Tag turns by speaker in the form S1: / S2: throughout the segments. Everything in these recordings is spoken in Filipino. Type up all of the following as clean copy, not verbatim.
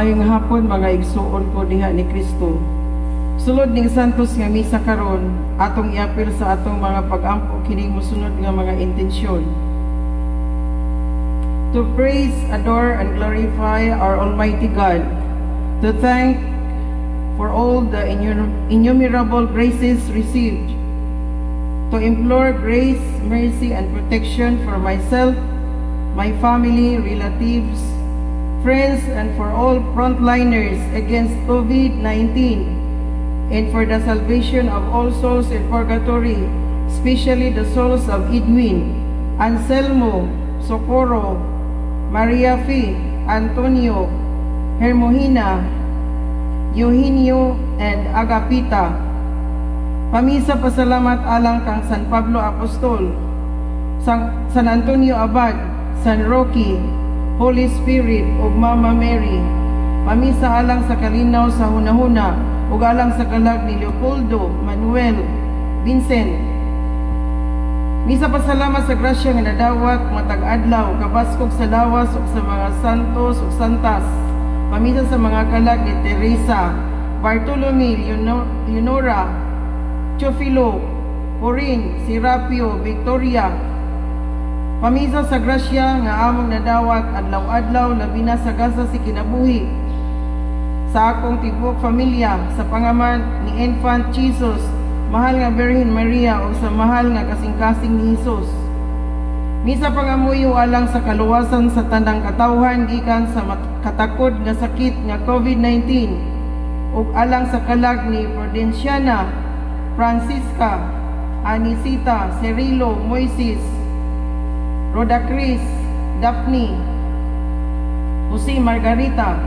S1: Maayong hapon mga igsuon ko diha ni Kristo. Sulod ning santos nga misa karon, atong iapil sa atong mga pag-ampo kining mosunod nga mga intensyon. To praise, adore, and glorify our Almighty God. To thank for all the innumerable graces received. To implore grace, mercy, and protection for myself, my family, relatives, friends, and for all frontliners against COVID-19, and for the salvation of all souls in purgatory, especially the souls of Edwin, Anselmo, Socorro, Maria Fi, Antonio, Hermohina, Eugenio, and Agapita. Pamisa pasalamat alang kang San Pablo Apostol, San Antonio Abad, San Roque, Holy Spirit ug Mama Mary. Pamisa alang sa kalinaw sa hunahuna ug alang sa kalag ni Leopoldo, Manuel, Vincent. Misa pasalamat sa grasya nga nadawat matag adlaw kabaskog sa lawas ug sa mga santos ug santas. Pamisa sa mga kalag ni Teresa, Bartolome, Leonora, Chofilo, Corinne, Serapio, Victoria. Pamisa sa grasya nga among nadawat adlaw-adlaw labi na sa gasa si kinabuhi sa akong tibuok pamilya sa pangaman ni Infant Jesus, mahal nga Birhen Maria o sa mahal nga kasing-kasing ni Jesus. Misa pangamuyo alang sa kaluwasan sa tanang katawhan gikan sa katakod nga sakit nga COVID-19 ug alang sa kalag ni Prudenciana, Francisca, Anisita, Cirilo, Moises, Rhoda Chris, Daphne, Jose Margarita.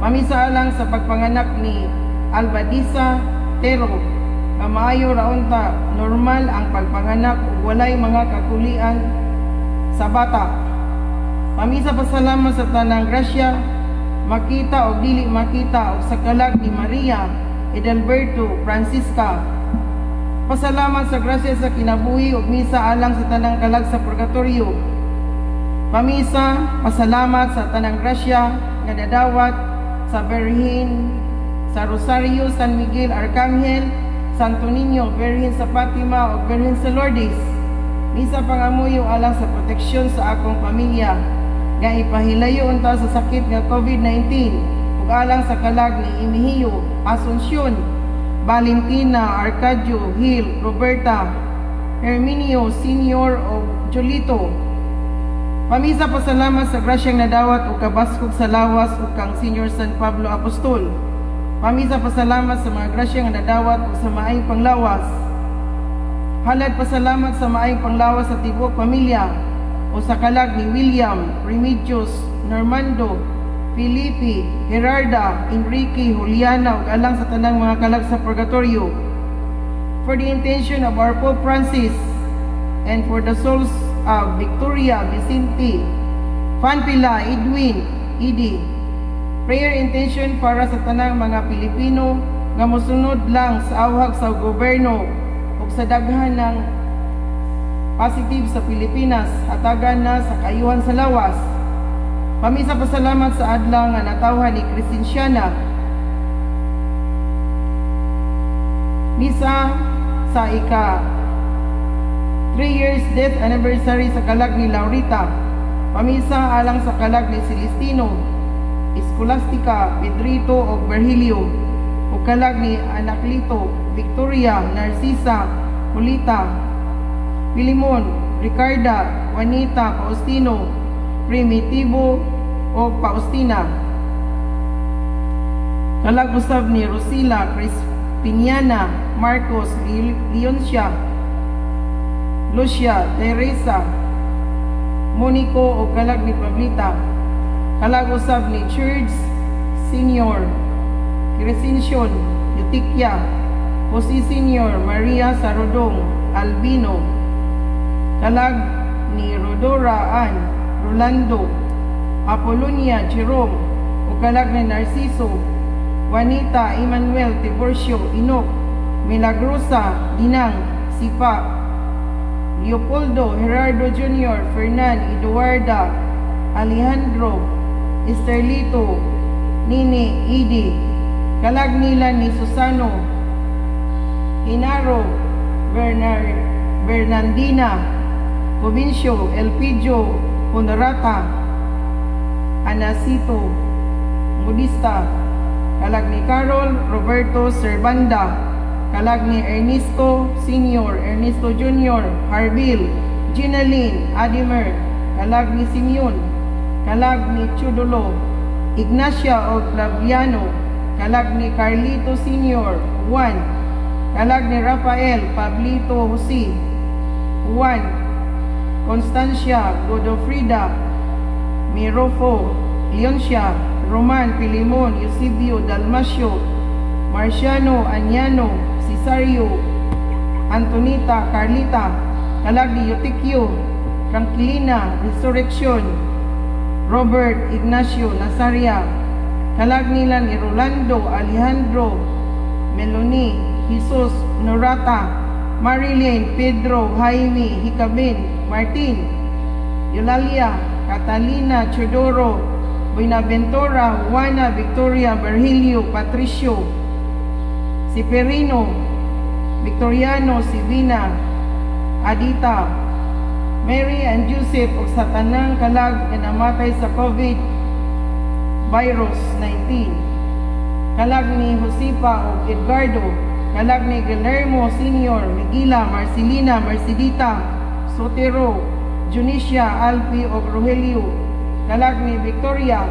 S1: Pamisa alang sa pagpanganak ni Albadisa Tero, nga maayo raonta normal ang pagpanganak ug walay mga kakulian sa bata. Pamisa pasalamat sa tanang grasya, makita o dili makita o sa kalag ni Maria, Edelberto, Francisca. Pasalamat sa grasya sa kinabuhi ug misa alang sa tanang kalag sa purgatorio. Pamisa, pasalamat sa tanang grasya nga nadawat sa Birhen, sa Rosario, San Miguel Arcangel, Santo Niño, Birhen sa Fatima ug Birhen sa Lourdes. Misa pangamuyo alang sa proteksyon sa akong pamilya nga ipahilayo unta sa sakit nga COVID-19 ug alang sa kalag ni Emihio, Asuncion, Valentina, Arcadio, Gil, Roberta, Herminio, Senior o Jolito. Pamisa pasalamat sa grasyang nadawat o kabaskog sa lawas o kang Senior San Pablo Apostol. Pamisa pasalamat sa mga grasyang nadawat o sa maayong panglawas. Halad pasalamat sa maayong panglawas sa tibuok pamilya o sa kalag ni William, Remedios, Normando, Felipe, Gerarda, Enrique, Juliana ug alang sa tanang mga kalag sa purgatorio. For the intention of our Pope Francis and for the souls of Victoria, Vicente, Fanpila, Edwin, Edie. Prayer intention para sa tanang mga Pilipino nga mosunod lang sa awhag sa gobyerno ug sa daghan ng positive sa Pilipinas, hatagan na sa kayuhan sa lawas. Pamisa pasalamat sa adlaw nga natawhan ni Crescenciana. Misa sa ika 3 years death anniversary sa kalag ni Laurita. Pamisa alang sa kalag ni Celestino, Escolastica, Pedrito o Virgilio o kalag ni Anaclito, Victoria, Narcisa, Julita, Pilimon, Ricarda, Juanita, Faustino, Primitivo o Faustina. Kalag usab ni Rosila, Crispiniana, Marcos, Leoncia, Lucia, Teresa, Monico o kalag ni Pablita. Kalag usab ni Church, Senior, Crescencion, Eutychia, Jose Senior, Maria Sarodong, Albino. Kalag ni Rodora Ann, Rolando, Apolonia, Jerome, o kalag ni Narciso, Juanita, Emmanuel, Tiburcio, Inok, Milagrosa, Dinang, Sipa, Leopoldo, Gerardo Jr., Fernan, Eduarda, Alejandro, Esterlito, Nini Idi, kalag nila ni Susano, Inaro, Bernardina, Provincio, Elpidio, Honorata, Anacito, Modista, kalag ni Carol Roberto Servanda, kalag ni Ernesto Senior, Ernesto Junior, Harbil, Ginaline, Adimer, kalag ni Simeon, kalag ni Chudolo, Ignacia Oclaviano, kalag ni Carlito Senior, Juan, kalag ni Rafael Pablito Jose, Juan, Constancia Godofrida, Mirofo, Leoncia, Roman, Pilimon, Eusebio, Dalmacio, Marciano, Anyano, Cesario, Antonita, Carlita, kalag ni Eutikio, Tranquilina, Resurrection, Robert Ignacio, Nazaria, kalag nila ni Rolando, Alejandro, Melanie, Jesus, Norata, Marilyn, Pedro, Jaime, Hicabin, Martin, Eulalia, Catalina, Chodoro, Buenaventura, Juana, Victoria, Virgilio, Patricio, Siperino, Victoriano, Sivina, Adita, Mary and Joseph o sa tanang kalag na namatay sa COVID virus 19. Kalag ni Josepa o Edgardo, kalag ni Guillermo Senior, Miguela, Marcelina, Mercedita, Sotero, Junicia, Alpi o Rogelio, kalag ni Victoria,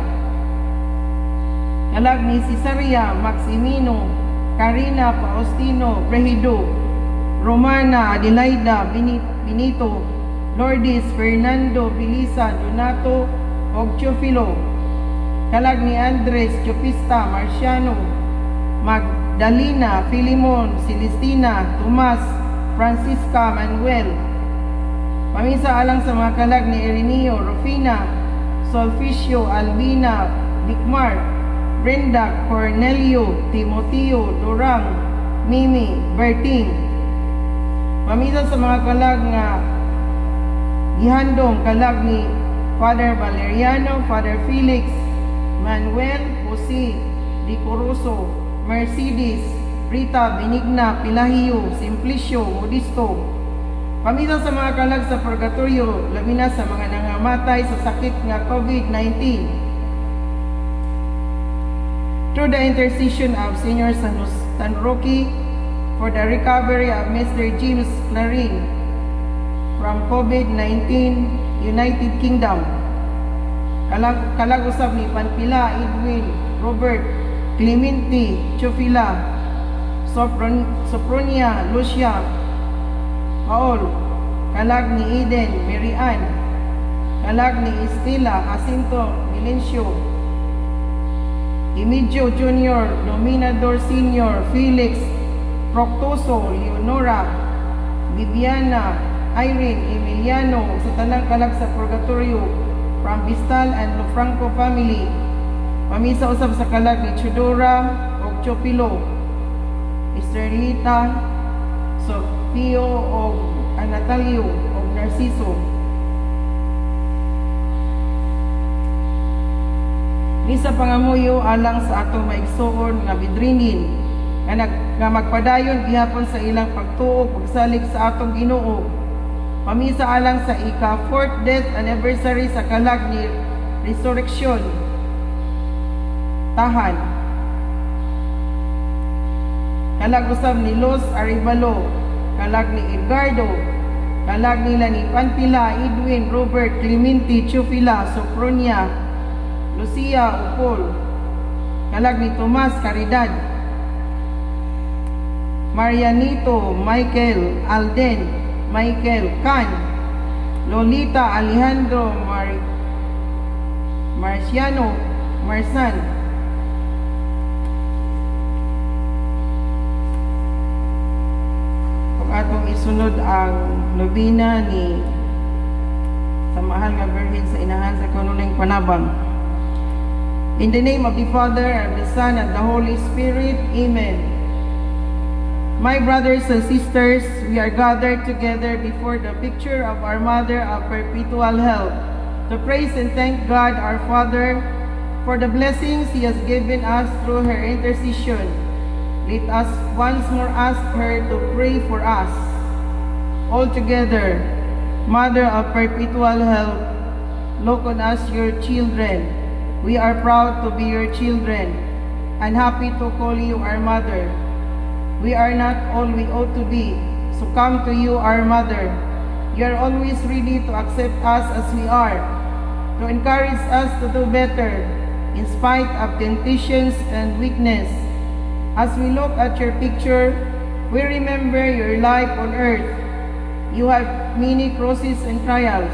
S1: kalag ni Cesaria, Maximino, Karina, Faustino, Prehido, Romana, Adelaida, Benito, Lourdes, Fernando, Bilisa, Donato, o Chofilo, kalag ni Andres, Chopista, Marciano, Magdalena, Filimon, Celestina, Tomas, Francisca, Manuel. Pamisa alang sa mga kalag ni Ireneo, Rufina, Solficio, Albina, Vicmar, Brenda, Cornelio, Timoteo, Dorang, Mimi, Berting. Pamisa sa mga kalag nga gihandong kalag ni Father Valeriano, Father Felix, Manuel, Jose, Di Coroso, Mercedes, Rita, Benigna, Pilahio, Simplicio, Modisto. Pamisa sa mga kalag sa purgatorio, labi na sa mga nangamatay sa sakit nga COVID-19. Through the intercession of Senior San Roque for the recovery of Mr. James Clarin from COVID-19, United Kingdom. Kalag usab ni Panpila, Edwin, Robert, Clemente, Chofila, Sopronia, Lucia, Paul, kalag ni Eden, Mary Ann, kalag ni Estela, Jacinto, Milencio, Emilio Jr., Dominador Senior, Felix, Proctoso, Leonora, Viviana, Irene, Emiliano, sa tanang kalag sa purgatorio, from Vistal and Lofranco family. Pamisa usab sa kalag ni Chudora, o Chopilo, Esterlita, Sofio, o Natalio, o Narciso. Isa pangamuyo alang sa atong maigsoon nga bidringin nga magpadayon gihapon sa ilang pagtuo pagsalig sa atong Ginoo. Pamisa alang sa ika-4th death anniversary sa kalag ni Resurrection Tahan, kalag usab ni Los Arevalo, kalag ni Edgardo, kalag nila ni Panpila, Edwin, Robert, Clemente, Chufila, Sopronia, Lucia, Upol, kalag ni Tomas, Caridad, Marianito, Michael, Alden, Michael, Can, Lolita, Alejandro, Marciano, Marsan. Kung atong isunod ang nobina ni sa mahal nga Birhen sa inahan sa kanuning panabang. In the name of the Father, and the Son, and the Holy Spirit. Amen. My brothers and sisters, we are gathered together before the picture of our Mother of Perpetual Health to praise and thank God our Father for the blessings He has given us through her intercession. Let us once more ask her to pray for us. All together, Mother of Perpetual Help, look on us, your children. We are proud to be your children and happy to call you our mother. We are not all we ought to be, so come to you, our mother. You are always ready to accept us as we are, to encourage us to do better in spite of temptations and weakness. As we look at your picture, we remember your life on earth. You had many crosses and trials,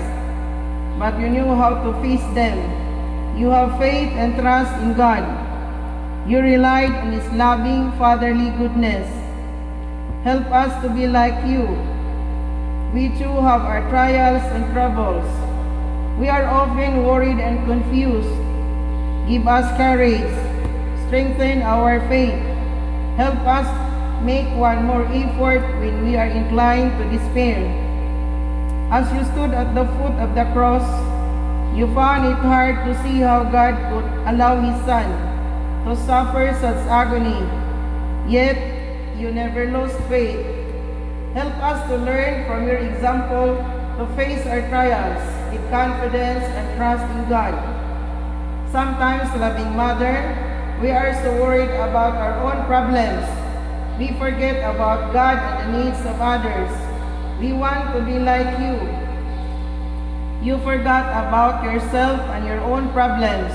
S1: but you knew how to face them. You have faith and trust in God. You relied on His loving, fatherly goodness. Help us to be like you. We too have our trials and troubles. We are often worried and confused. Give us courage. Strengthen our faith. Help us make one more effort when we are inclined to despair. As you stood at the foot of the cross, you found it hard to see how God could allow His Son to suffer such agony. Yet, you never lost faith. Help us to learn from your example to face our trials with confidence and trust in God. Sometimes, loving Mother, we are so worried about our own problems. We forget about God and the needs of others. We want to be like you. You forgot about yourself and your own problems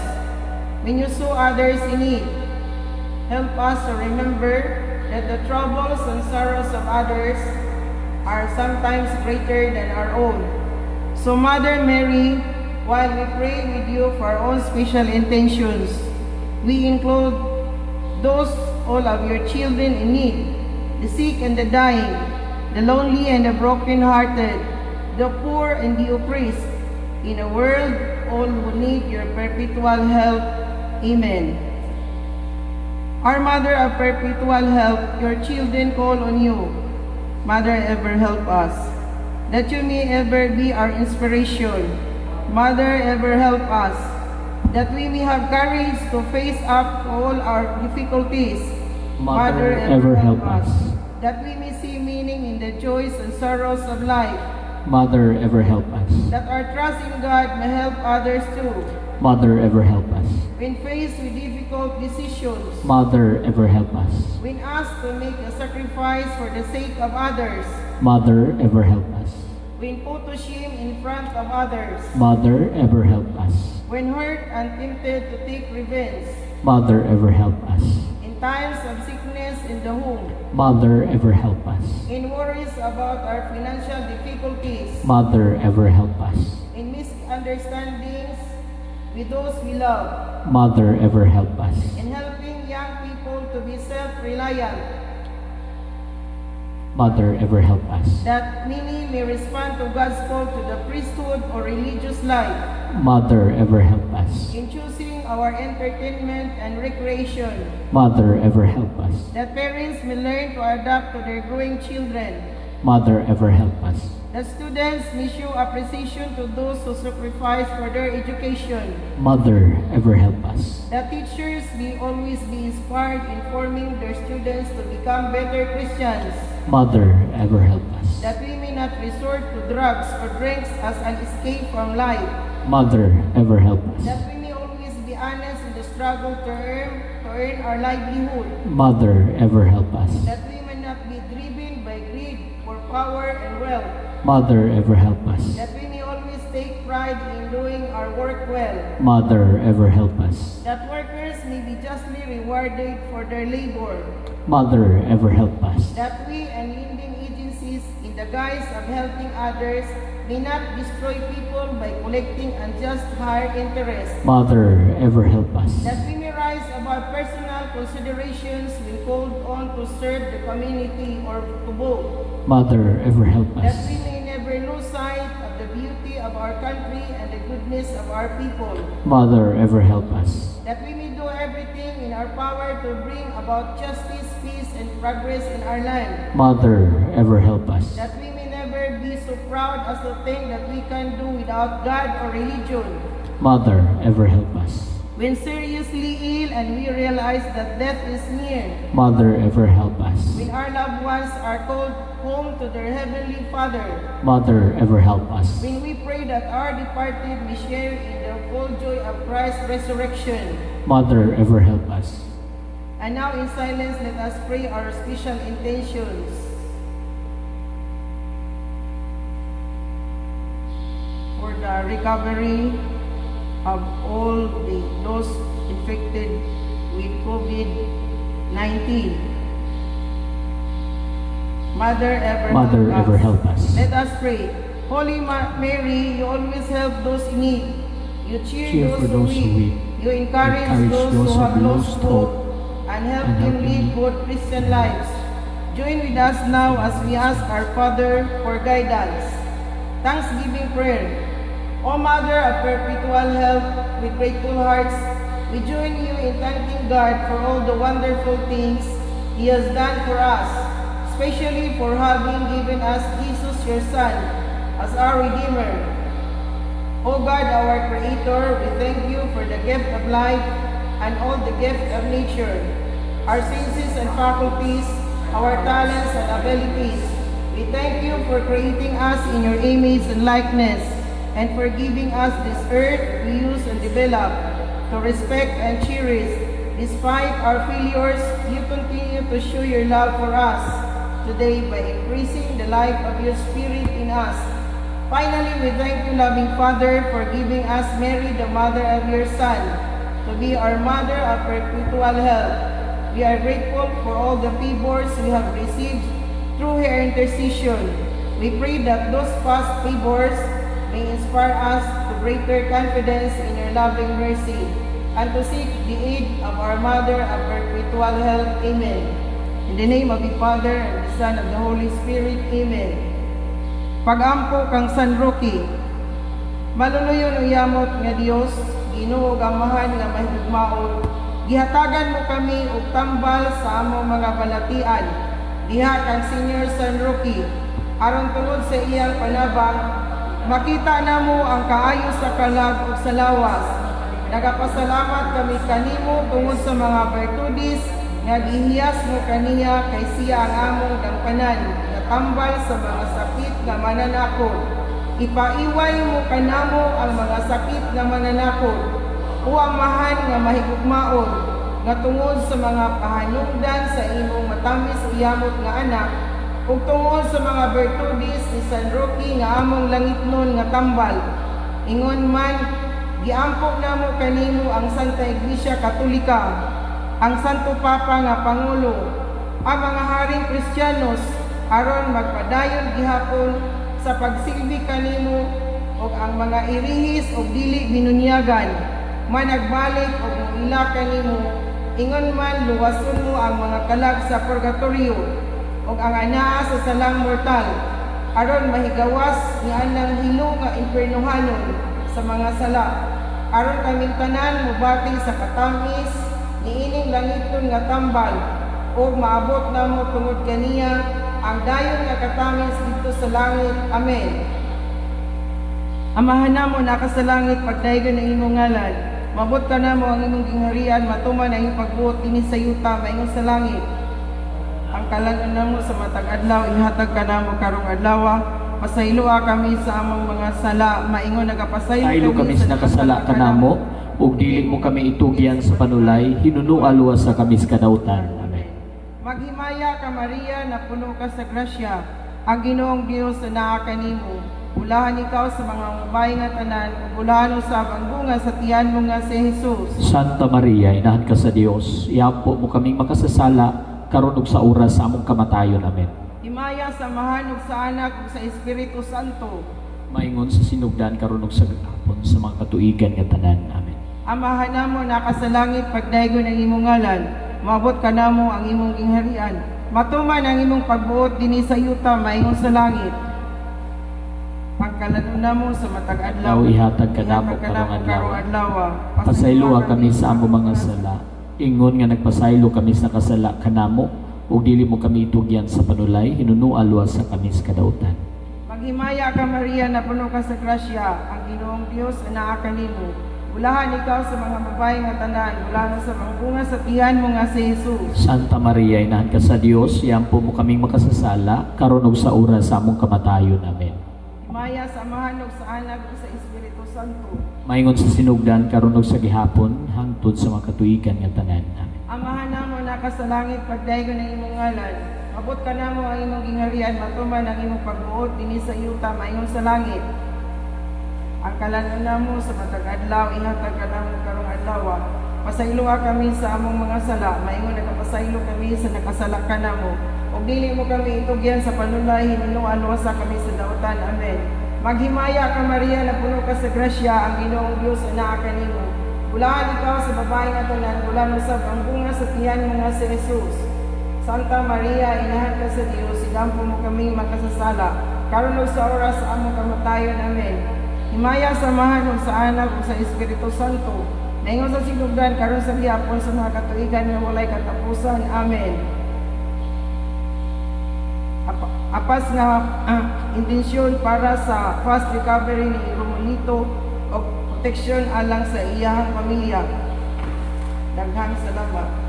S1: when you saw others in need. Help us to remember that the troubles and sorrows of others are sometimes greater than our own. So, Mother Mary, while we pray with you for our own special intentions, we include those all of your children in need, the sick and the dying, the lonely and the broken-hearted, the poor and the oppressed, in a world all who need your perpetual help. Amen. Our Mother of Perpetual Help, your children call on you. Mother, ever help us, that you may ever be our inspiration. Mother, ever help us, that we may have courage to face up to all our difficulties.
S2: Mother, ever help us,
S1: that we may see meaning in the joys and sorrows of life.
S2: Mother, ever help us,
S1: That our trust in God may help others too.
S2: Mother, ever help us,
S1: When faced with difficult decisions,
S2: Mother, ever help us,
S1: when asked to make a sacrifice for the sake of others,
S2: Mother, ever help us,
S1: when put to shame in front of others,
S2: Mother, ever help us,
S1: when hurt and tempted to take revenge,
S2: Mother, ever help us,
S1: in times of sickness in the home,
S2: Mother, ever help us,
S1: in worries about our financial difficulties,
S2: Mother, ever help us,
S1: in misunderstandings with those we love,
S2: Mother, ever help us,
S1: in helping young people to be self-reliant,
S2: Mother, ever help us,
S1: that many may respond to God's call to the priesthood or religious life,
S2: Mother, ever help us,
S1: in choosing our entertainment and recreation,
S2: Mother, ever help us,
S1: that parents may learn to adapt to their growing children,
S2: Mother, ever help us,
S1: that students may show appreciation to those who sacrifice for their education,
S2: Mother, ever help us,
S1: that teachers may always be inspired in forming their students to become better Christians,
S2: Mother, ever help us,
S1: that we may not resort to drugs or drinks as an escape from life,
S2: Mother, ever help us,
S1: that we may always be honest in the struggle to earn our livelihood,
S2: Mother, ever help us,
S1: that we may not be driven by greed for power and wealth,
S2: Mother, ever help us,
S1: that we may always take pride in doing our work well,
S2: Mother, ever help us,
S1: that workers may be justly rewarded for their labor,
S2: Mother, ever help us,
S1: that we and lending agencies in the guise of helping others may not destroy people by collecting unjust higher interest,
S2: Mother, ever help us,
S1: that we may rise above personal considerations when called on to serve the community or to vote,
S2: Mother, ever help
S1: that
S2: us,
S1: we may never lose sight of the beauty of our country and the goodness of our people,
S2: Mother, ever help us,
S1: that we may do everything in our power to bring about justice, peace, and progress in our land,
S2: Mother, ever help us,
S1: that we may never be so proud as to think that we can do without God or religion,
S2: Mother, ever help us,
S1: When seriously ill and we realize that death is near,
S2: Mother, ever help us.
S1: when our loved ones are called home to their Heavenly Father,
S2: Mother, ever help us.
S1: when we pray that our departed may share in the full joy of Christ's resurrection.
S2: Mother, ever help us.
S1: And now in silence, let us pray our special intentions. For the recovery of all those infected with COVID-19. Mother, ever help us. Let us pray. Holy Mary, you always help those in need. You cheer
S2: for
S1: those who weep. You encourage those who have lost hope and help them lead good Christian lives. Join with us now as we ask our Father for guidance. Thanksgiving prayer. O Mother of perpetual help, with grateful hearts, we join you in thanking God for all the wonderful things He has done for us, especially for having given us Jesus, your Son, as our Redeemer. O God, our Creator, we thank you for the gift of life and all the gifts of nature, our senses and faculties, our talents and abilities. We thank you for creating us in your image and likeness, and for giving us this earth we use and develop to respect and cherish. Despite our failures, you continue to show your love for us today by increasing the life of your Spirit in us. Finally, we thank you, loving Father, for giving us Mary, the mother of your Son, to be our mother of perpetual help. We are grateful for all the favors we have received through her intercession. We pray that those past favors may inspire us to greater confidence in your loving mercy and to seek the aid of our Mother of perpetual help. Amen. In the name of the Father, and the Son, and the Holy Spirit. Amen. Pagampo kang San Roque, malunuyon uyamot nga Dios, Ginoo gamahan nga mahigugmaon, gihatagan mo kami og tambal sa among mga balatian. Diha kang Senior San Roque, aron tungod sa iyang panabang, makita namo ang kaayo sa kalag ug sa lawas. Nagapasalamat kami kanimo tungod sa mga bertudis nga gihiyas mo kaniya kay siya ang among gampanan, natambal sa mga sakit nga mananakot. Ipaiway mo kanamo ang mga sakit nga mananakot. Uamahan nga mahigugmaon nga tungod sa mga pahanungdan sa imong matamis uyamot nga anak, ug tungod sa mga bertudis ni San Roque nga among langitnon nga tambal. Ingon man, giampog namo kanimo ang Santa Iglesia Katolika, ang Santo Papa nga Pangulo, ang mga haring Kristiyanos, aron magpadayon gihapon sa pagsilbi kanimo, ug ang mga irihis ug dili binunyagan, managbalik ug muila kanimo. Ingon man, luwason mo ang mga kalag sa purgatorio, ug ang anaa sa salang mortal, aron mahigawas nga anang hilo nga impernohanon sa mga sala, aron kaming tanan mubati sa katamis niining langiton nga tambal, ug maabot namo tungod kaniya ang dayon nga katamis dito sa langit. Amen. Amahan namo naka sa langit, pagdaygon ang imong ngalan, mabot ka namo ang imong gingharian, matuman ang iyong pagbuot dinhi sa yuta maingon sa langit. Ang kalan namo sa matag adlaw, ihatag ka namo karong adlaw. Pasayloa kami sa among mga sala, maingon nagapasaylo
S2: kami sa nakasala kanamo, ug dili mo kami itugyan sa panulay, hinunua luwas sa kami sa kadautan. Amen.
S1: Maghimaya ka Maria, na puno ka sa grasya, ang Ginoong Dios na naa kanimo. Bulahan ikaw sa mga babae nga tanan, ug bulahan usab ang bunga sa tiyan mo nga si Jesus.
S2: Santa Maria, inahan ka sa Dios, iampo mo kaming makasasala karon ug sa oras sa among kamatayon. Amen.
S1: Himaya sa Amahan ug sa Anak ug sa Espiritu Santo.
S2: Maingon sa sinugdan karon ug sa gahapon sa mga katuigan nga tanan. Amen.
S1: Amahan namo naka sa langit, pagdaygon ang imong ngalan, maabot ka namo ang imong gingharian, matuman ang imong pagbuot dinhi sa yuta maingon sa langit. Pagkalanon namo sa matag adlaw,
S2: ihatag ka namo karong adlaw. Pasayloa kami sa among mga sala, ingon nga nagpasaylo kami sa kasala kanamo, ug dili mo kami itugyan sa panulay, hinunua luwas sa kami sa kadautan.
S1: Maghimaya ka Maria, na puno ka sa grasya, ang Ginoong Dios na naa kanimo. Ulahan ikaw sa mga babae nga tanan, ulahan sa mga bunga sa tiyan mo nga si Jesus.
S2: Santa Maria, inahan ka sa Dios, iyampo mo kaming makasasala, karon ug sa oras sa among kamatayon. Amen.
S1: Maya sa amahan ug sa anak ug sa Espiritu Santo.
S2: Maingon sa sinugdan, karon ug sa gihapon, hangtod sa mga katuigan nga tanan. Amen.
S1: Amahan namo naka sa langit, pagdaygon ang imong ngalan. Abot ka namo ang imong gingharian, matuman ang imong pagbuot dinhi sa yuta, maingon sa langit. Ang kalanon namo sa matag adlaw, ihatag ka namo karong adlaw. Pasayloa kami sa among mga sala, maingon nagapasaylo kami sa nakasala ka namo. Ug dili mo kami itugyan sa panulay, hinuno-alwasa kami sa dautan. Amen. Maghimaya ka Maria, na puno ka sa grasya, ang Ginoong Dios anaa kanimo. Bulahan ikaw sa babae nga tanan, bulan usab ang bunga sa tiyan mo nga si Jesus. Santa Maria, inahan ka sa Dios, igampo mo kami makasasala, karon ug sa oras sa among kamatayon. Amen. Himaya sa amahan ug sa anak ug sa Espiritu Santo, naingon sa sinugdan karon sa gihapon sa mga katuigan nga walay katapusan. Amen. Apas nga intensyon para sa fast recovery ni Romanito o proteksyon alang sa iyang pamilya. Daghang salamat.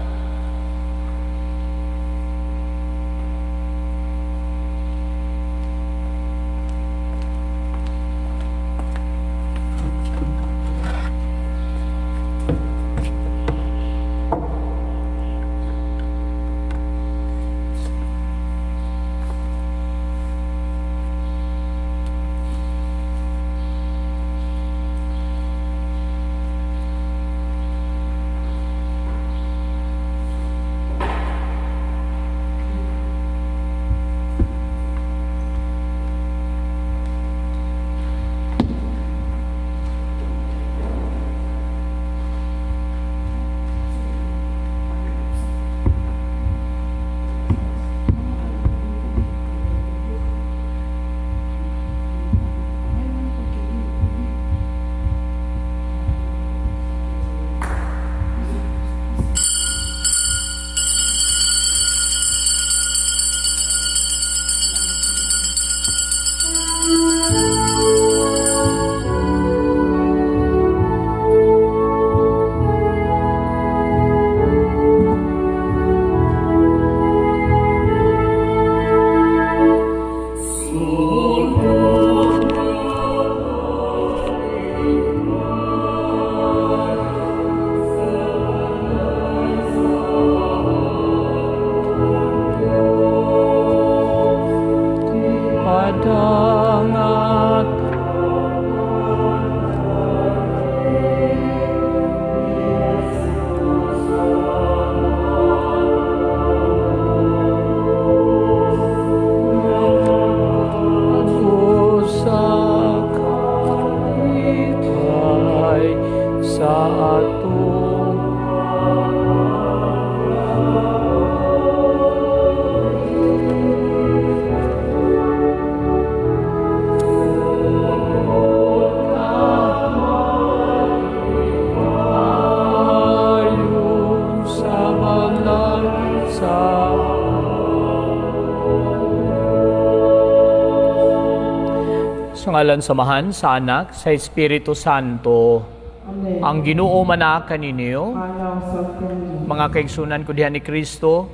S3: Sa ngalan samahan sa Anak, sa Espiritu Santo,
S1: Amen.
S3: ang Ginoo manak kaninyo,
S1: Panaw sa kanya.
S3: mga kaigsunan ko diha ni Kristo,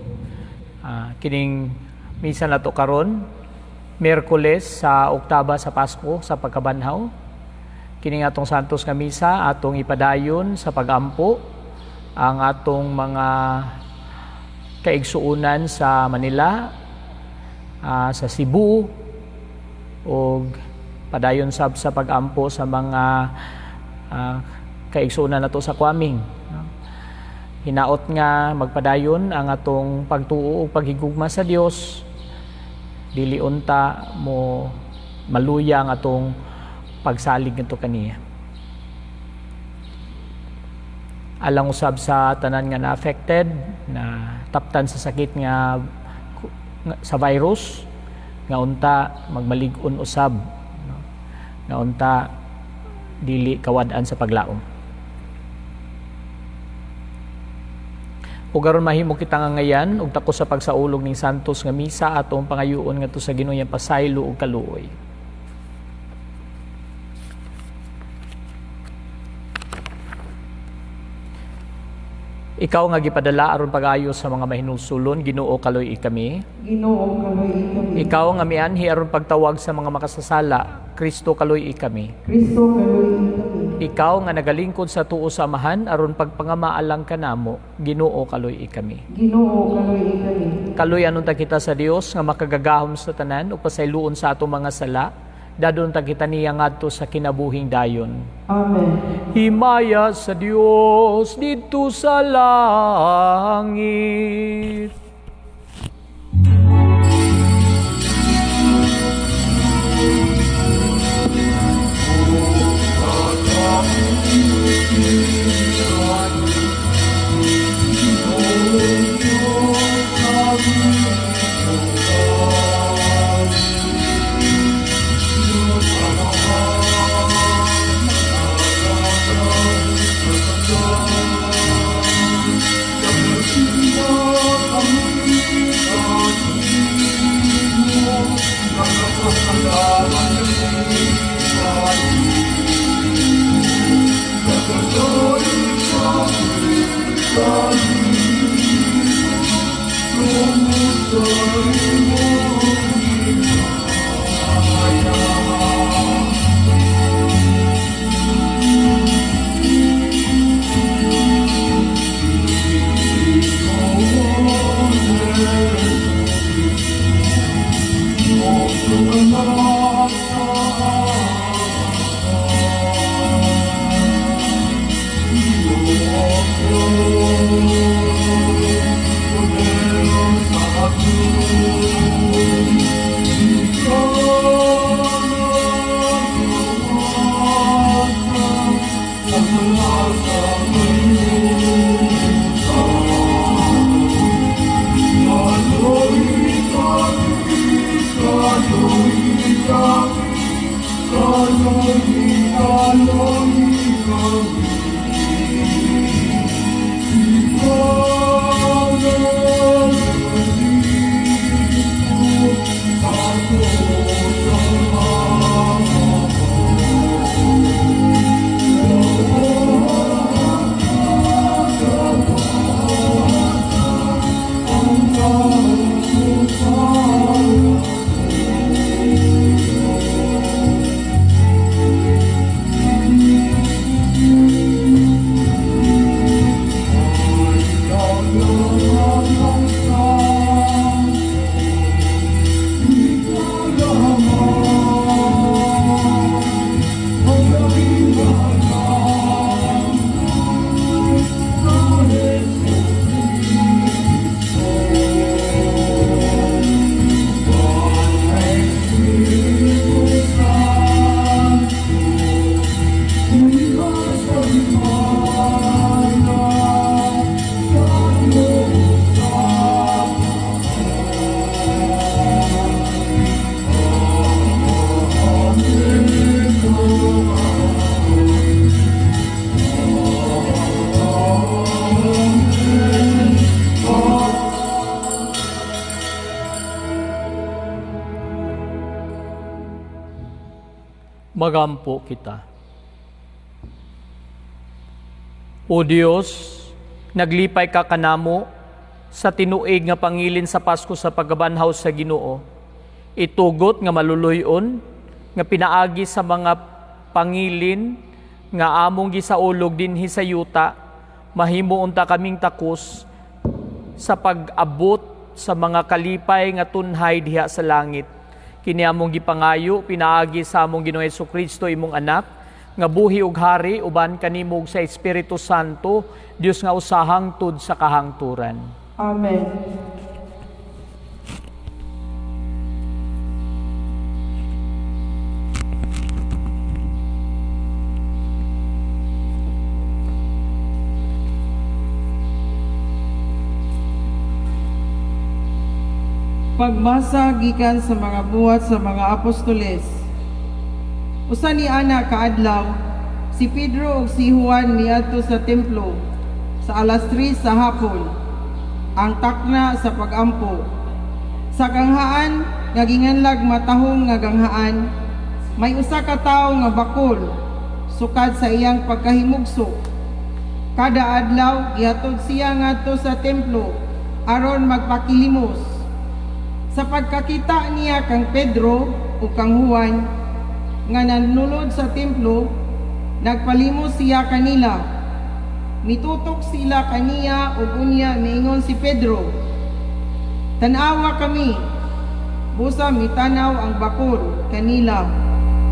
S3: kining misa na to karon, Miyerkules sa Oktaba sa Pasko sa pagkabanhaw. Kining atong santos nga misa atong ipadayon sa pagampo ang atong mga kaigsuunan sa Manila, sa Cebu, o padayon sab sa pagampo sa mga kaigsuunan nato sa Kuaming. Hinaot nga magpadayon ang atong pagtuo ug paghigugma sa Dios, dili unta mo maluya ang atong pagsalig ngadto kaniya. Alang usab sa tanan nga na-affected, na taptan sa sakit nga sa virus, nga unta magmalig-on usab, nga unta dili kawad-an sa paglaom. Ug aron mahimo kita nga ngayan ug takos sa pagsaulog ning santos nga misa atong pangayuon ngadto sa Ginoo yang pasaylo ug kaluoy. Ikaw nga gipadala aron pag-ayo sa mga mahinulsulon, Ginoo kaloy kami.
S1: Ginoo kaloy kami.
S3: Ikaw nga mianhi aron pagtawag sa mga makasasala, Kristo kaloy kami.
S1: Kristo kaloy kami.
S3: Ikaw nga nagalingkod sa tuo sa amahan aron pagpangamaalang kanamo, Ginoo kaloy kami.
S1: Ginoo kaloy kami.
S3: Kaloy anon ta kita sa Dios nga makagagahom sa tanan o pasayloon sa atong mga sala, dadon ta kita niya ngadto sa kinabuhing dayon.
S1: Amen.
S3: Himaya sa Dios dito sa langit. Magampo kita. O Dios, naglipay ka kanamo sa tinuig nga pangilin sa Pasko sa pagbanhaw sa Ginoo. Itugot nga maluluyon nga pinaagi sa mga pangilin nga among gisaulog dinhi sa yuta, mahimo unta kaming takos sa pag-abot sa mga kalipay nga tunhay diha sa langit. Kini among gipangayo pinaagi sa among Ginoong Hesukristo imong anak nga buhi ug hari uban kanimo sa Espiritu Santo, Dios nga usahang tud sa kahangturan.
S1: Amen. Pagbasa gikan sa mga buhat sa mga apostoles. Usa ni ana kaadlaw, si Pedro ug si Juan miadto sa templo sa alas 3 sa hapon, ang takna sa pagampo. Sa ganghaan nga ginganlag matahong nga ganghaan, may usa ka tawo nga bakol sukad sa iyang pagkahimugso. Kada adlaw gihatod siya ngadto sa templo aron magpakilimos. Sa pagkakita niya kang Pedro o kang Juan nga nanulod sa templo, nagpalimos siya kanila. Mitutok sila kaniya ug unya miingon si Pedro, "Tanawa kami." Busa mitanaw ang bakol kanila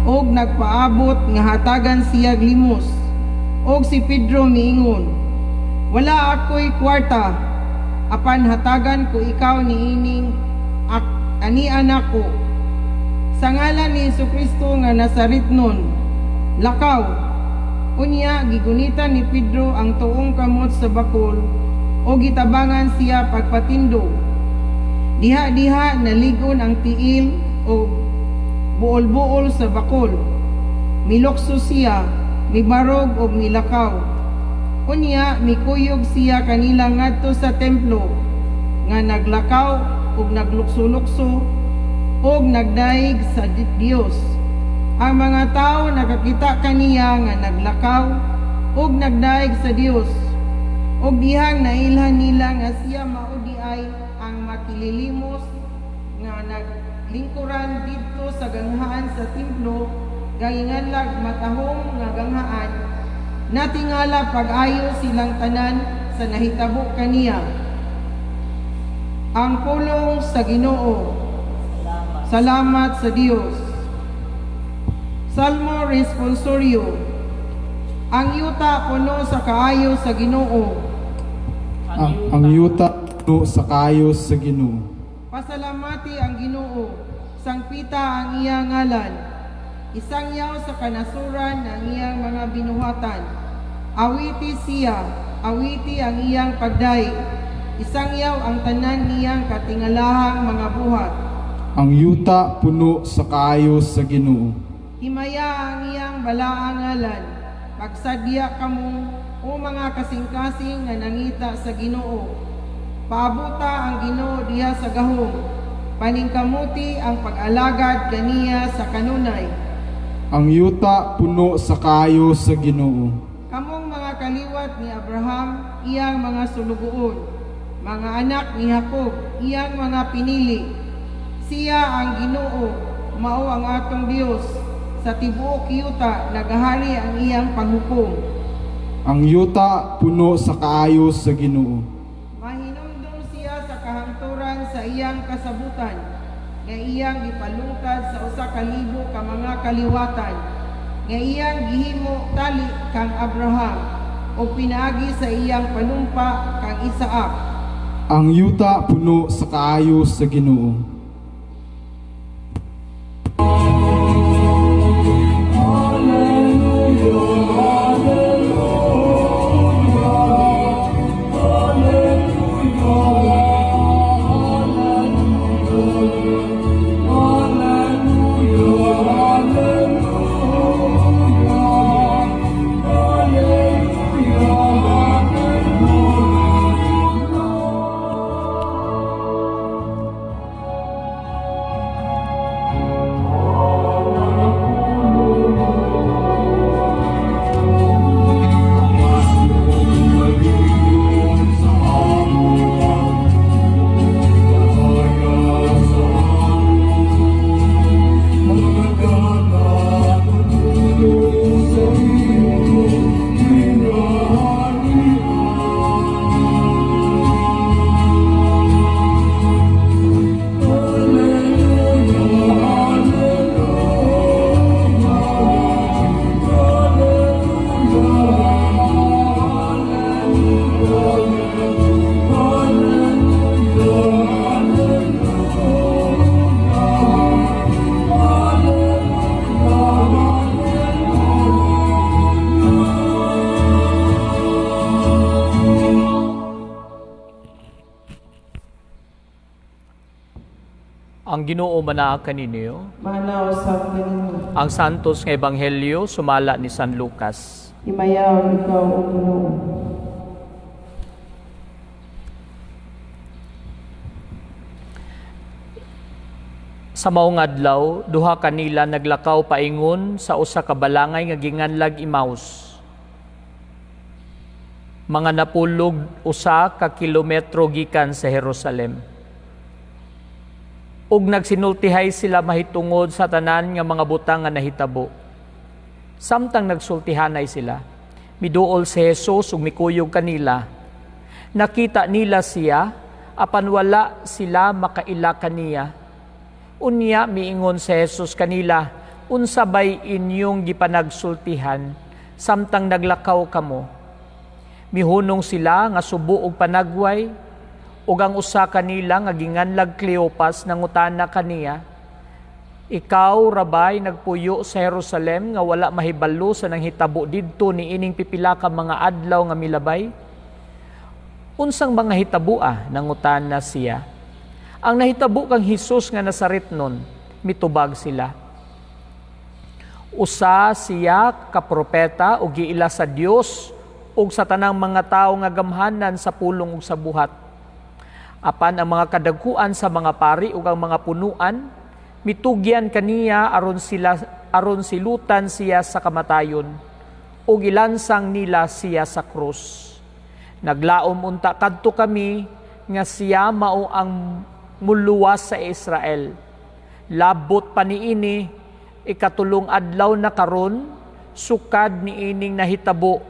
S1: og nagpaabot nga hatagan siya limos. Og si Pedro miingon, "Wala ako'y kwarta, apan hatagan ko ikaw niining ani anak ko. Sa ngalan ni Jesucristo nga Nazaretnon, lakaw." Unya gigunitan ni Pedro ang tuong kamot sa bakol o gitabangan siya pagpatindog. Diha-diha naligon ang tiil o buol-buol sa bakol. Milokso siya, mibarog o milakaw. Unya mikuyog siya kanila ngadto sa templo nga naglakaw o naglukso-lukso o nagdaig sa Dios. Ang mga tao nakakita kaniya nga naglakaw ug nagdaig sa Dios. Ug dihang nailhan nila nga siya mao di ay ang makililimos nga naglingkuran didto sa ganghaan sa templo, gainganlag matahong nga ganghaan. Natingala pag-ayo silang tanan sa nahitabo kaniya. Ang pulong sa Ginoo. Salamat sa Dios. Salmo Responsorio. Ang yuta puno sa kaayo sa Ginoo.
S4: Ang yuta puno sa kaayo sa Ginoo.
S1: Pasalamati ang Ginoo, sangpita ang iyang ngalan. Isangyaw sa kanasuran ang iyang mga binuhatan. Awiti siya, awiti ang iyang pagdaig. Isangyaw ang tanan niyang katingalahang mga buhat.
S4: Ang yuta puno sa kaayo sa Ginoo.
S1: Himaya ang iyang balaang ngalan, pagsadya kamo o mga kasing-kasing nga nangita sa Ginoo. Paabuta ang Ginoo diha sa gahom, paningkamuti ang pag-alagad kaniya sa kanunay.
S4: Ang yuta puno sa kaayo sa Ginoo.
S1: Kamong mga kaliwat ni Abraham, iyang mga sulugoon, mga anak ni Jacob, iyang mga pinili. Siya ang Ginoo, mao ang atong Dios. Sa tibuok yuta nagahari ang iyang panghukom.
S4: Ang yuta puno sa kaayo sa Ginoo.
S1: Mahinumdum siya sa kahangturan sa iyang kasabutan, nga iyang gipalungkad sa usa ka libo ka mga kaliwatan, nga iyang gihimo tali kang Abraham o pinaagi sa iyang panumpa kang Isaak.
S4: Ang yuta puno sa kaayo sa Ginoo.
S3: Ang Ginoo manaag kaninyo.
S1: Manaw sa kanimo.
S3: Ang santos nga ebanghelyo sumala ni San Lucas.
S1: Himayaw ikaw o Ginoo.
S3: Sa maong adlaw, duha kanila naglakaw paingon sa usa ka balangay nga ginganlag Emmaus. mga napulog usa ka kilometro gikan sa Jerusalem. Ug nagsinultihay sila mahitungod sa tanan nga mga butang nga nahitabo. Samtang nagsultihanay sila, miduol si Jesus ug mikuyog kanila. Nakita nila siya, apan wala sila makaila kaniya. Unya miingon si Jesus kanila, unsa bay inyong gipanagsultihan, samtang naglakaw kamo? Mihunong sila nga subo og panagway, ug ang usa kanila nga ginganlag Cleopas nangutana kaniya, ikaw, Rabay, nagpuyo sa Jerusalem nga wala mahibalo sa nanghitabo didto ni ining pipila ka mga adlaw nga milabay? Unsang mga hitabua? Nangutana siya. Ang nahitabo kang Hesus nga Nazaretnon, mitubag sila. Usa siya ka propeta ug giila sa Dios ug sa tanang mga tawo nga gamhanan sa pulong ug sa buhat. Apan ang mga kadagkuan sa mga pari ug ang mga punuan mitugyan kaniya aron silutan siya sa kamatayon ug ilansang nila siya sa krus. Naglaom unta kadto kami nga siya mao ang muluwas sa Israel. Labot pa niini ikatulong adlaw na karon sukad niining nahitabo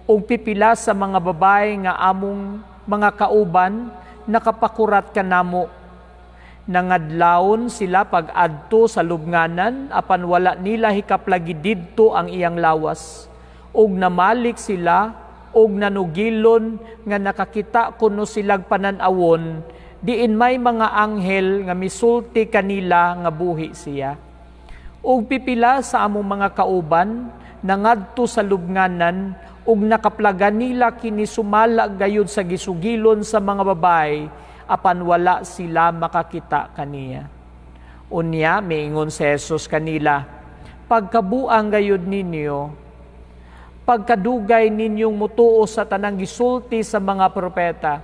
S3: ug pipila sa mga babae nga among mga kauban nakapakurat kanamo. Nangadlawon sila pag-adto sa lubnganan apan wala nila hikaplagi didto ang iyang lawas. Ug namalik sila ug nanugilon nga nakakita kuno silag panan-awon diin may mga anghel nga misulti kanila nga buhi siya. Ug pipila sa among mga kauban nangadto sa lubnganan ug nakaplagan nila kini sumala gayud sa gisugilon sa mga babae apan wala sila makakita kaniya. Unya miingon si Jesus kanila, pagkabuang gayud ninyo, pagkadugay ninyong mutuo sa tanang gisulti sa mga propeta.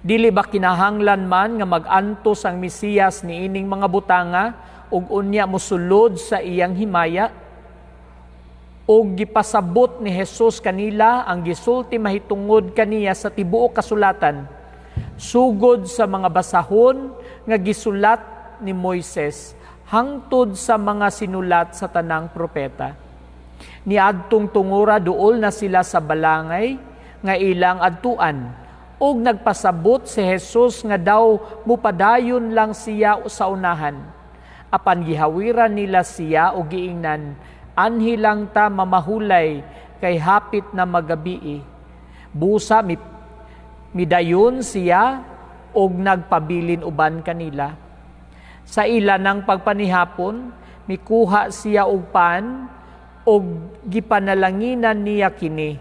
S3: Dili ba kinahanglan man nga mag-antos ang Mesiyas niining mga butanga ug unya mosulod sa iyang himaya? Og gipasabot ni Jesus kanila ang gisulti mahitungod kaniya sa tibuok kasulatan, sugod sa mga basahon nga gisulat ni Moises, hangtod sa mga sinulat sa tanang propeta. Niadtong tungura duol na sila sa balangay nga ilang adtuan, og nagpasabot si Jesus nga daw mupadayon lang siya sa unahan. Apan gihawiran nila siya og giingnan, anhi lang ta mamahulay kay hapit na magabii. Busa midayon siya og nagpabilin uban kanila. Sa ila ng pagpanihapon, mikuha siya og pan og gipanalanginan niya kini.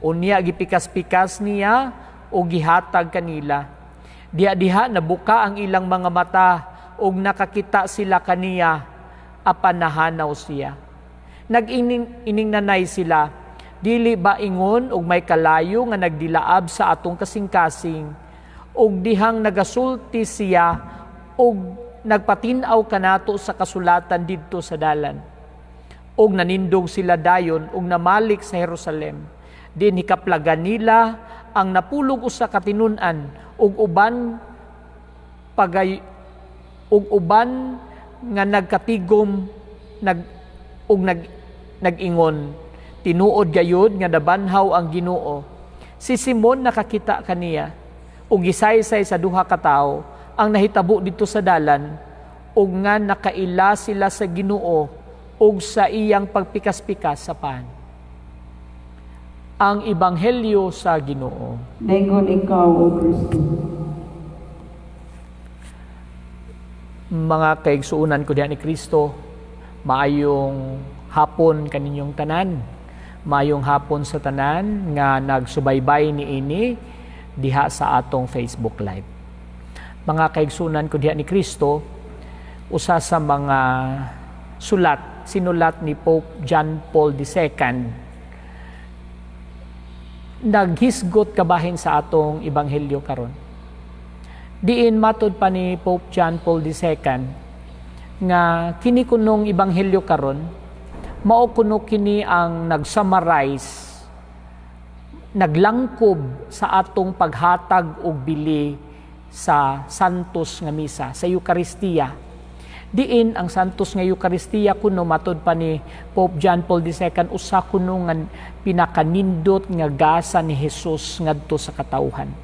S3: Unya gipikas-pikas niya og gihatag kanila. Diha-diha nabuka ang ilang mga mata og nakakita sila kaniya, apan nahanaw siya. Nag-ining nanay sila, dili ba ingon og may kalayo nga nagdilaab sa atong kasing-kasing, og dihang nagasulti siya og nagpatinaw kanato sa kasulatan didto sa dalan. Og nanindog sila dayon og namalik sa Jerusalem. Din hikaplagan nila ang napulog usa ka tinun-an ug uban nga nagkatigom nag-ingon, tinuod gayud nga nabanhaw ang Ginoo. Si Simon nakakita kaniya ug gisaysay sa duha ka tawo ang nahitabo dito sa dalan ug nga nakaila sila sa Ginoo ug sa iyang pagpikas-pikas sa pan. Ang Ebanghelyo sa Ginoo.
S1: Dayon ikaw, O Kristo.
S3: Mga kaigsuunan ko diha ni Kristo, maayong hapon kaninyong tanan. Maayong hapon sa tanan nga nagsubaybay niini diha sa atong Facebook Live. Mga kaigsuunan ko diha ni Kristo, usa sa mga sinulat ni Pope John Paul II, naghisgot kabahin sa atong Ebanghelyo karon. Diin matod pa ni Pope John Paul II nga kini kunong Ebanghelyo karon mao kuno kini ang nag-summarize naglangkob sa atong paghatag og bili sa Santos nga misa, sa Eucharistia. Diin ang Santos nga Eucharistia kuno matud pa ni Pope John Paul II usa kuno nga pinakanindot nga gasa ni Hesus ngadto sa katawhan.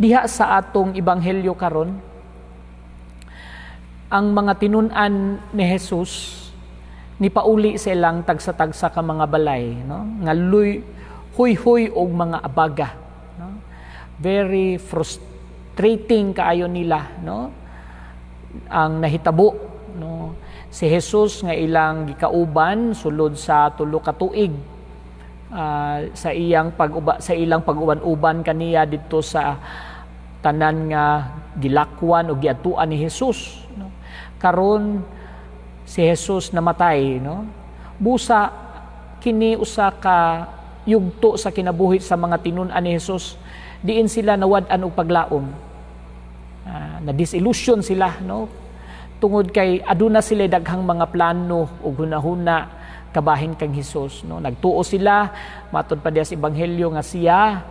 S3: Diha sa atong ebanghelyo karon, ang mga tinun-an ni Hesus nipauli sa ilang tagsa-tagsa ka mga balay, no? Nga huy-huy og mga abaga, no? Very frustrating kaayo nila, no? Ang nahitabo, no? Si Jesus nga ilang gikauban sulod sa 3 ka tuig sa ilang pag-uban-uban kaniya dito sa tanan nga gilakwan o giatuan ni Jesus, no? Karon si Jesus namatay, no? Busa kini usa ka yugto sa kinabuhi sa mga tinun-an ni Jesus, diin sila nawad-an og paglaom. Na disillusion sila, no? Tungod kay aduna sila daghang mga plano ug hunahuna kabahin kang Hesus, no? Nagtuo sila matud pa diha sa ebanghelyo nga siya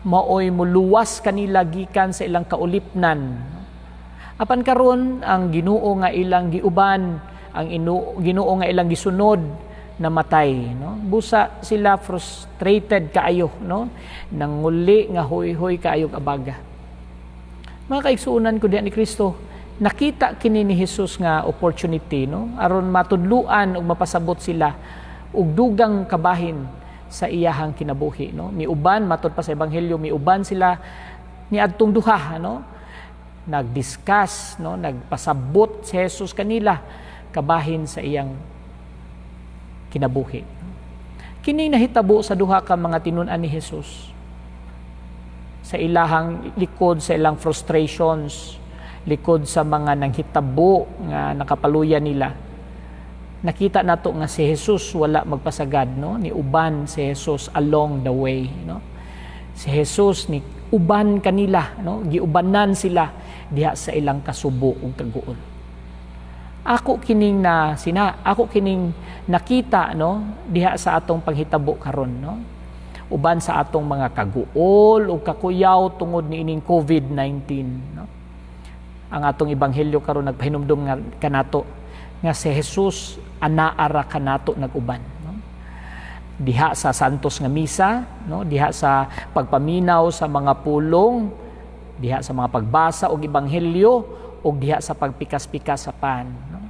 S3: maoy muluwas kanila gikan sa ilang kaulipnan. Apan karon ang Ginoo nga ilang giuban, ang Ginoo nga ilang gisunod, namatay, no? Busa sila frustrated kaayo, no? Nanguli nga huy-huy kaayo abaga. Mga kaigsuunan ko diha ni Kristo, nakita kini ni Jesus nga opportunity, no? Aron matudluan ug mapasabot sila og dugang kabahin sa iyahang kinabuhi, no? Miuban matud pa sa ebanghelyo, miuban sila niadtong duha, no? Nagdiscuss, no? Nagpasabot si Jesus kanila kabahin sa iyang kinabuhi. Kini nahitabo sa duha ka mga tinun-an ni Jesus. Sa ilahang likod sa ilang frustrations, likod sa mga nanghitabo nga nakapaluya nila, nakita nato nga si Jesus wala magpasagad, no? Ni uban si Jesus along the way, no? Si Jesus ni uban kanila, no? Giubanan sila diha sa ilang kasubo ug kaguol. Ako kining nakita, no? Diha sa atong panghitabo karon, no? Uban sa atong mga kaguol o kakuyaw tungod ni ining COVID-19, no? Ang atong ebanghelyo karon nagpahinumdum nga kanato nga si Jesus anaara kanato naguban, no? Diha sa Santos nga misa, no? Diha sa pagpaminaw sa mga pulong, diha sa mga pagbasa og ebanghelyo ug diha sa pagpikas-pikas sa pan, no?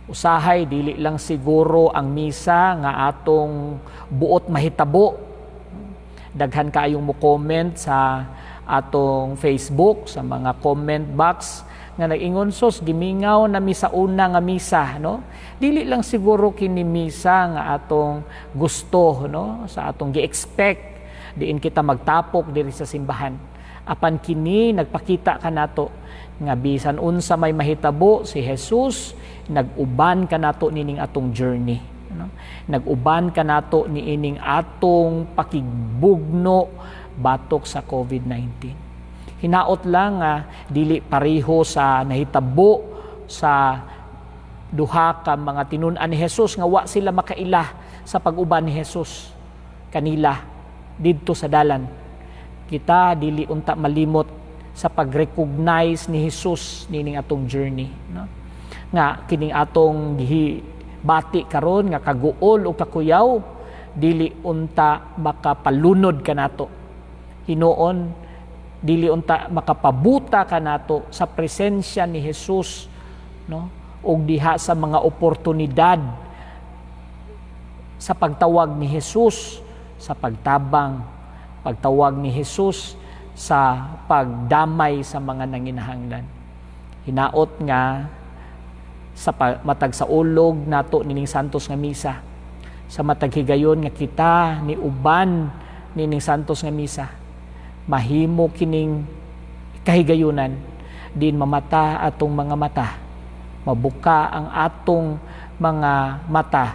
S3: Usahay dili lang siguro ang misa nga atong buot mahitabo. Daghan kayong mo comment sa atong Facebook, sa mga comment box nga nag-ingon, sos gimingaw na misa una nga misa, no? Dili lang siguro kini misa nga atong gusto, no? Sa atong gi-expect diin kita magtapok diri sa simbahan. Apan kini nagpakita kanato nga bisan unsa may mahitabo si Jesus, nag-uban kanato nining atong journey, no? Nag-uban kanato niining atong pakigbugno batok sa COVID-19. Hinaot lang nga dili pareho sa nahitabo sa duha ka mga tinun-an ni Jesus nga wa sila makaila sa pag-uban ni Jesus kanila didto sa dalan. Kita dili unta malimot sa pag-recognize ni Jesus nining atong journey, no? Nga kining atong bati karon nga kaguol o kakuyaw dili unta makapalunod kanato. Hinuon dili unta makapabuta kanato sa presensya ni Jesus, no? Og diha sa mga oportunidad sa pagtawag ni Jesus sa pagtabang, pagtawag ni Jesus sa pagdamay sa mga nanginahanglan. Hinaot nga sa matag sa ulog nato nining Santos nga misa, sa matag higayon nga kita ni uban nining Santos nga misa, mahimo kining kahigayunan din mamata atong mga mata, mabuka ang atong mga mata,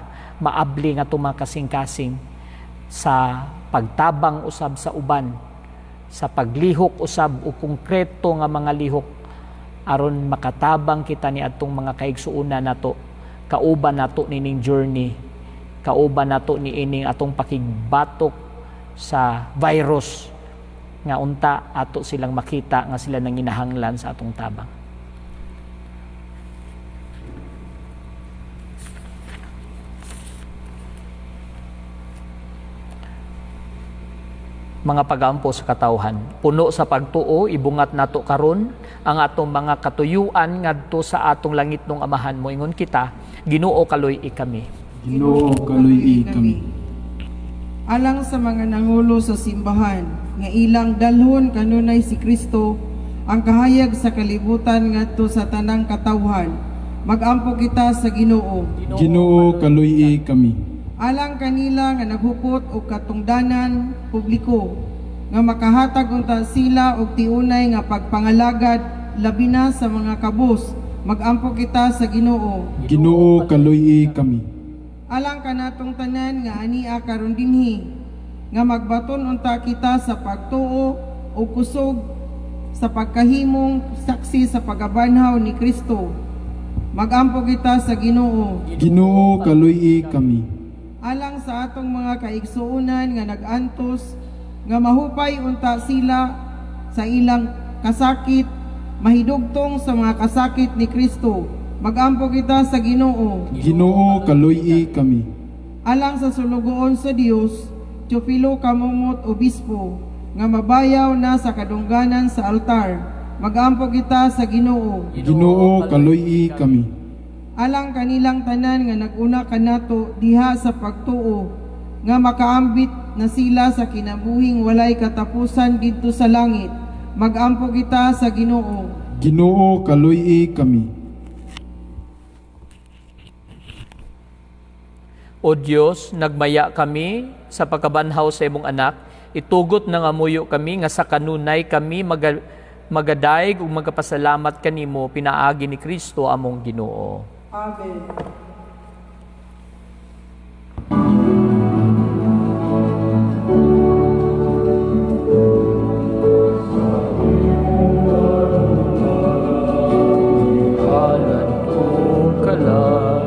S3: maabli nga atong mga kasing-kasing sa pagtabang usab sa uban, sa paglihok usab o konkreto nga mga lihok aron makatabang kita ni atong mga kaigsuuna nato, kauban nato nining journey, kauban nato ni ining atong pakigbatok sa virus nga unta ato silang makita nga sila nang ginahanglan sa atong tabang. Mga pag-aampo sa katawhan, puno sa pagtuo, ibungat nato karon ang atong mga katuyuan ngadto sa atong langit ng amahan mo. Ingon kita, Ginoo kaluy-i kami.
S4: Ginoo kaluy-i kami.
S1: Alang sa mga nangulo sa simbahan, nga ilang dalhon kanunay si Kristo, ang kahayag sa kalibutan ngadto sa tanang katawhan, mag-ampo kita sa Ginoo.
S4: Ginoo kaluy-i kami.
S1: Alang kanila nga naghupot og katungdanan publiko, nga makahatag unta sila og tiunay nga pagpangalagad labi na sa mga kabus, mag-ampo kita sa Ginoo.
S4: Ginoo kaluy-i kami.
S1: Alang kanatong tanan nga ania karon dinhi, nga magbaton unta kita sa pagtuo o kusog sa pagkahimong saksi sa pagabanhaw ni Kristo. Mag-ampo kita sa Ginoo.
S4: Ginoo kaluy-i kami.
S1: Alang sa atong mga kaigsuunan nga nag-antos, nga mahupay unta sila sa ilang kasakit, mahidugtong sa mga kasakit ni Kristo. Mag-ampo kita sa Ginoo.
S4: Ginoo kaluy-i kami.
S1: Alang sa sulugoon sa Dios, Teofilo Kamumot Obispo, nga mabayaw na sa kadungganan sa altar. Mag-ampo kita sa Ginoo.
S4: Ginoo kaluy-i kami.
S1: Alang kanilang tanan nga naguna kanato diha sa pagtuo, nga makaambit na sila sa kinabuhing walay katapusan didto sa langit. Mag-ampo kita sa Ginoo.
S4: Ginoo kaluy-i kami.
S3: O Dios, nagmaya kami sa pagkabanhaw sa imong anak, itugot na nga muyo kami nga sa kanunay kami magadayeg ug magapasalamat kanimo pinaagi ni Kristo among Ginoo.
S1: Amen.
S3: Halan ko kalan.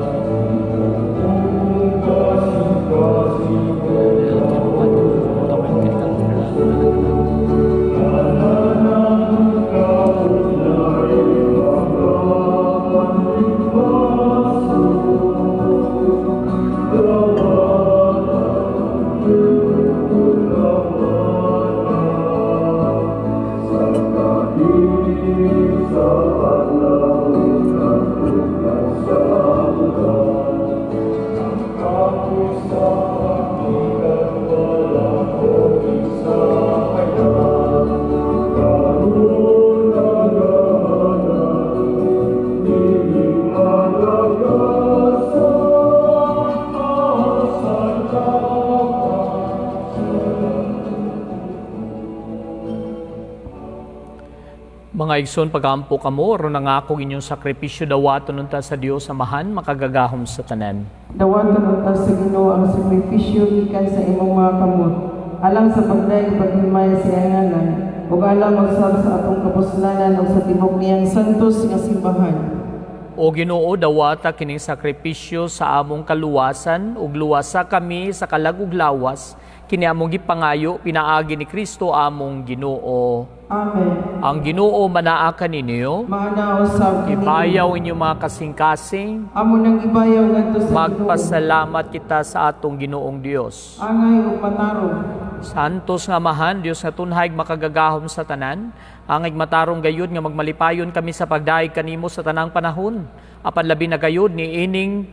S3: Mga igsoon, pag-aampo kamo, ro nangako inyong sakripisyo dawaton unta sa Dios Amahan, makagagahom sa tanan.
S1: Dawaton unta sa Ginoo ang sakripisyo gikan sa imong mga kamot, alang sa pagdayeg paghimaya sa iyang ngalan, ug alang magsab sa atong kapuslanan ug sa tibok niyang santos nga simbahan.
S3: O Ginoo, dawata kining sakripisyo sa among kaluwasan, ug luwasa kami sa kalag ug lawas, kini among gipangayo pinaagi ni Kristo among Ginoo.
S1: Amen.
S3: Ang Ginoo manaa kaninyo,
S1: Maana usab
S3: ibayaw inyong mga kasing-kasing,
S1: amo nang ibayaw ngadto sa Ginoo.
S3: magpasalamat kita sa atong Ginoong Dios.
S1: Angay ug matarong.
S3: Santos nga Amahan, Dios nga tunhay makagagahom sa tanan, angay matarong gayud nga magmalipayon kami sa pagdaig kanimo sa tanang panahon. Apan labi na gayud ni ining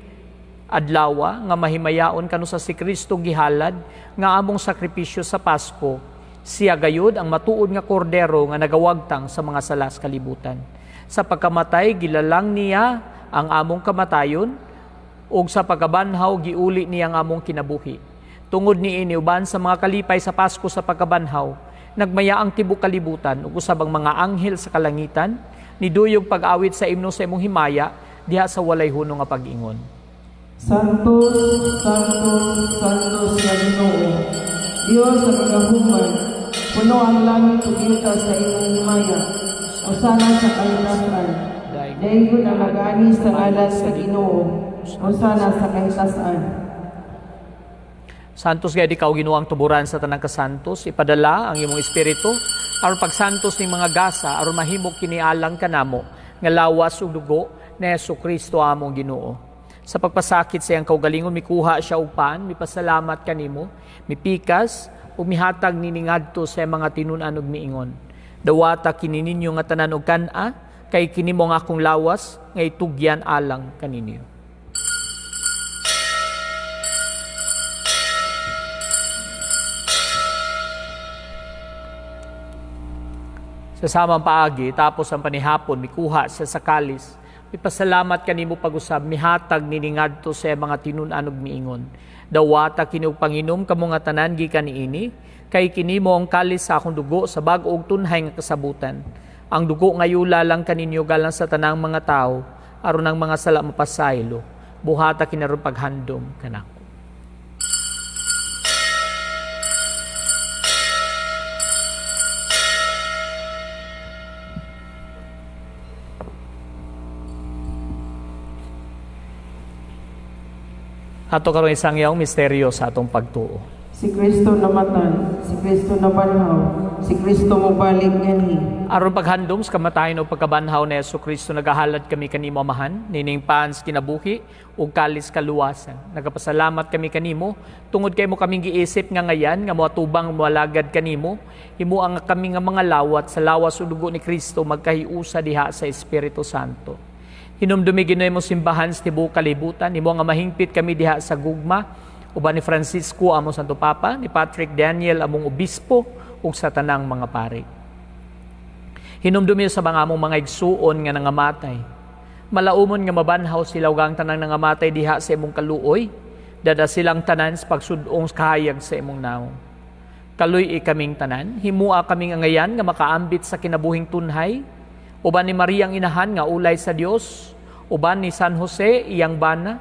S3: adlawa nga mahimayaon kanu sa si Kristo gihalad nga among sakripisyo sa Pasko. Siya gayud ang matuod nga kordero nga nagawagtang sa mga salas kalibutan. Sa pagkamatay gilalang niya ang among kamatayon, ug sa pagkabanhaw giuli niya ang among kinabuhi. Tungod niini uban sa mga kalipay sa Pasko sa pagkabanhaw, nagmaya ang tibok kalibutan ug usab ang mga anghel sa kalangitan niduyog pag-awit sa imno sa imong himaya diha sa walay hunong nga pag-ingon.
S1: Santos, Santos, Santos nga Ginoo, Dios sa kagahuman, puno ang langit ug yuta sa imong himaya, usana sa kahitasan. Daygon ang nag-ani sa ngalan sa Ginoo, usana sa kahitasan.
S3: Santos gayud ikaw Ginoo ang tuburan sa tanang kasantos, ipadala ang imong espiritu aron pagsantos ning mga gasa aron mahimo kini alang kanamo nga lawas ug dugo ni Jesucristo among Ginoo. Sa pagpasakit sa iyang kaugalingon mikuha siya og paan, mipasalamat kanimo, mipikas ug mihatag nini ngadto sa mga tinun-an ug miingon. Dawata kini ninyo nga tanan og kan-a kay kini mo nga akong lawas nga itugyan alang kaninyo. Sa samang paagi, tapos ang panihapon, mikuha siya sa kalis. Mipasalamat kanimo pag-usab, mihatag niningadto sa mga tinun-an ug miingon. Dawata kini og panginom kamo nga tanan gikan niini, kay kini mo ang kalis sa akong dugo sa bag-o ug tunhay nga kasabutan. Ang dugo nga yula lang kaninyo galang sa tanang mga tao, aron ang mga sala mapasaylo. Buhata kinaron paghandom kanako. Ato karon isang yaong misteryo sa atong pagtuo.
S1: Si Kristo namatay, si Kristo nabanhaw, si Kristo mobalik nganhi.
S3: Aron paghandom sa kamatayon o pagkabanhaw ni Jesucristo nagahalad kami kanimo amahan, nining pans kinabuhi ug kalis kaluwasan. Nagapasalamat kami kanimo tungod kay mo kaming giisip nga ngayan nga moatubang moalagad kanimo, himo ang kami nga mga lawat sa lawas ug dugo ni Kristo magkahiusa diha sa Espiritu Santo. Hinumdumi Ginoo mo simbahan sa tibuok kalibutan, imo nga mahingpit kami diha sa gugma, uban ni Francisco among Santo Papa, ni Patrick Daniel among obispo ug sa tanang mga pari. Hinumdumi sa mga among mga igsuon nga nangamatay. Malaumon nga mabanhaw sila ug ang tanang nangamatay diha sa imong kaluoy, dada silang tanan sa pagsud-ong kahayag sa imong naong. Kaluy kaming tanan, himua kaming angayan nga makaambit sa kinabuhing tunhay, uban ni Maria ang inahan nga ulay sa Dios, uban ni San Jose iyang bana,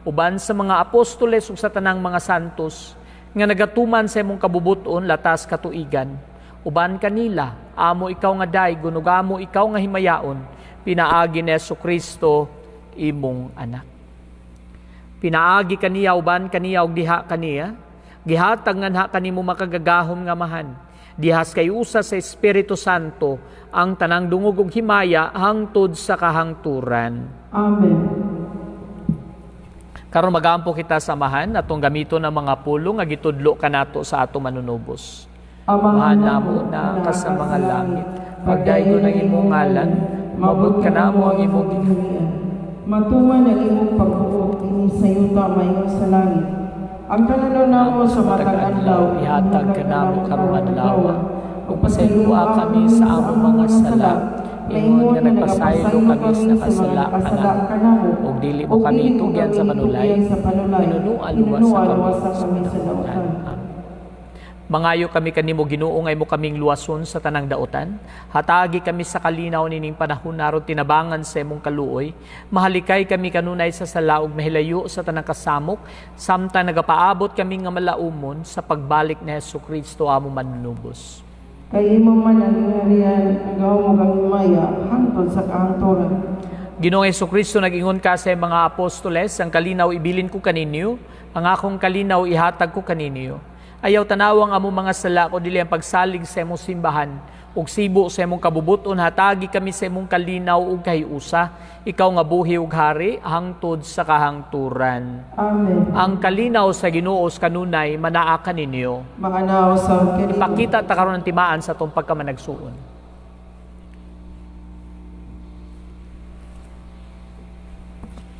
S3: uban sa mga apostoles ug sa tanang mga santos nga nagatuman sa imong kabubuton latas katuigan, uban kanila amo ikaw nga day gunugamo ikaw nga himayaon, pinaagi ni Jesucristo imong anak. Pinaagi kaniya uban kaniya ug diha kaniya, gihatag nga kanimo makagagahom nga mahan. Dihas kay usa sa Espiritu Santo ang tanang dungog ug himaya hangtod sa kahangturan.
S1: Amen.
S3: Karon magampo kita samahan atong gamiton ang mga pulong nga gitudlo kanato sa ato manunubos. Amahan namo na ka sa mga langit, pagdaygo ng imong ngalan, mabot ka namo ang imong
S1: ginharian. Matuman ang imong pagbuot dinhi sa yuta mayon sa langit. Ang kalanaw namo sa matag adlaw,
S3: ihatag ka namo karong adlaw. Ug pasayloa kami sa among mga sala, ingon nga nagpasaylo kami sa kasala kanamo. Ug dili mo kami itugyan sa panulay, pinunuan luwas sa kami sa dautan. Mangayo kami kanimo Ginoo nga imo kaming luwason sa tanang daotan. Hatagi kami sa kalinaw nining panahon naron tinabangan sa imong kaluoy. Mahalikay kami kanunay sa sala ug mahilayo sa tanang kasamok, samtang nagapaabot kami nga malaumon sa pagbalik ni Jesucristo among manunubos.
S1: Kay imo man ang gingharian, agaw mo kang maya hangtod sa kahangturan.
S3: Ginoong Jesucristo nag-ingon ka sa mga apostoles, ang kalinaw ibilin ko kaninyo, ang akong kalinaw ihatag ko kaninyo. Ayaw tanawang among mga sala ko dili ang pagsalig sa imong simbahan ug sibo sa imong kabubuton, hatagi kami sa imong kalinaw ug kahiusa, ikaw nga buhi ug hari hangtod sa kahangturan.
S1: Amen.
S3: Ang kalinaw sa Ginoo kanunay manaa kaninyo.
S1: Maanaw sa kanimo.
S3: Ipakita ta karon ang timaan sa atong pagkamanagsuon.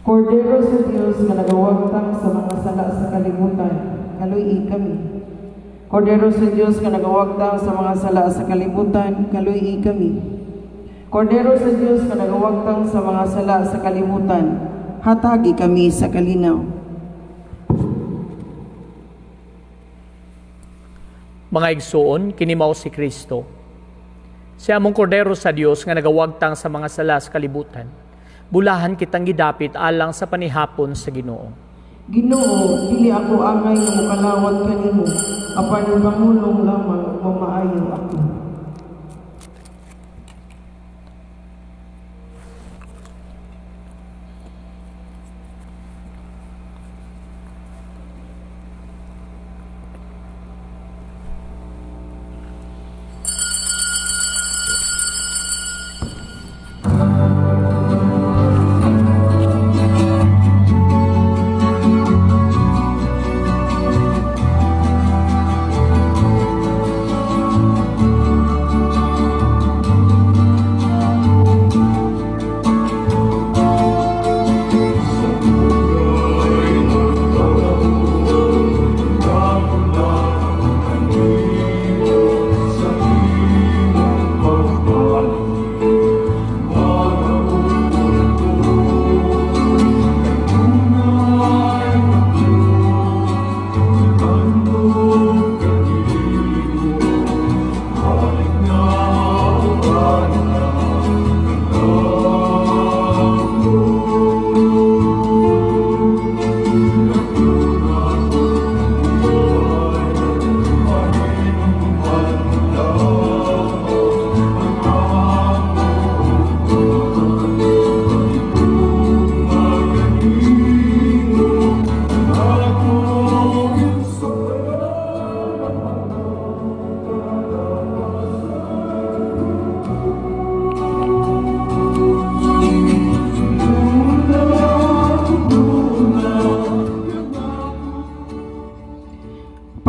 S1: Kordero sa Dios nga nagawagtang sa mga sala sa kalibutan, kaluy kami. Kordero sa Dios nga nagawagtang sa mga sala sa kalibutan, kaluy kami. Kordero sa Dios nga nagawagtang sa mga sala sa kalibutan, hatagi kami sa kalinaw.
S3: Mga igsuon, kini mao si Kristo. Siya among kordero sa Dios nga nagawagtang sa mga sala sa kalibutan. Bulahan kitang gidapit alang sa panihapon sa Ginoo.
S1: Ginoo, dili ako angay nga mokalawat kanimo, apan pangulong lamang mamaayo ako.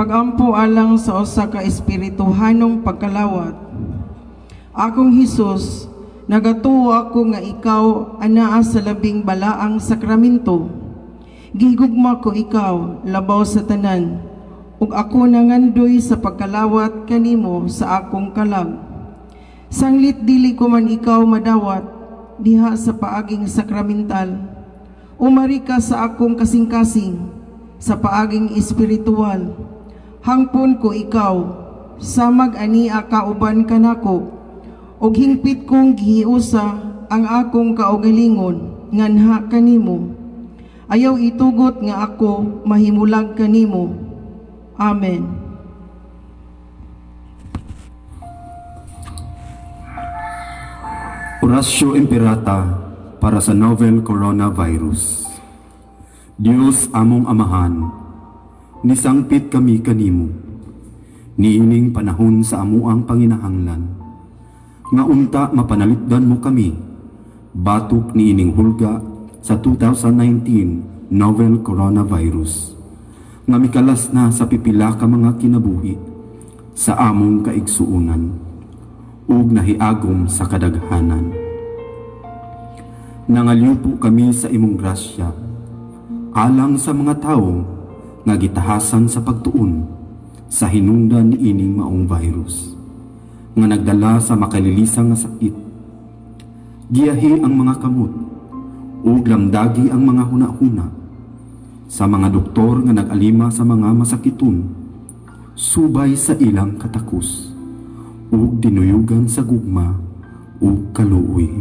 S1: Pagampo alang sa usa ka espirituhanong pagkalawat. Akong Hesus, nagatuo ako nga ikaw anaa sa labing balaang sakramento. Gihigugma ko ikaw labaw sa tanan, ug ako nangandoy sa pagkalawat kanimo sa akong kalag. Sanglit dili ko man ikaw madawat diha sa paaging sakramental. Umari ka sa akong kasing-kasing sa paaging espiritual. Hangpon ko ikaw, samag ania kauban kanako, og hingpit kong gihiusa ang akong kaugalingon nganha kanimo. Ayaw itugot nga ako mahimulag kanimo. Amen.
S5: Orasyo Imperata para sa novel coronavirus. Dios among amahan, nisangpit kami kanimo, niining panahon sa amuang panginahanglan, nga unta mapanalipdan mo kami, batok niining hulga sa 2019 novel coronavirus, nga mikalas na sa pipila ka mga kinabuhi sa among kaigsuunan, ug nahiagom sa kadaghanan. Nangalyupo kami sa imong grasya, alang sa mga tao nga gitahasan sa pagtuon sa hinungdan ni ining maong virus nga nagdala sa makalilisang nga sakit. Giyahi ang mga kamot ug lamdagi ang mga hunahuna sa mga doktor nga nag-alima sa mga masakiton, subay sa ilang katakos ug dinuyugan sa gugma ug kaluoy.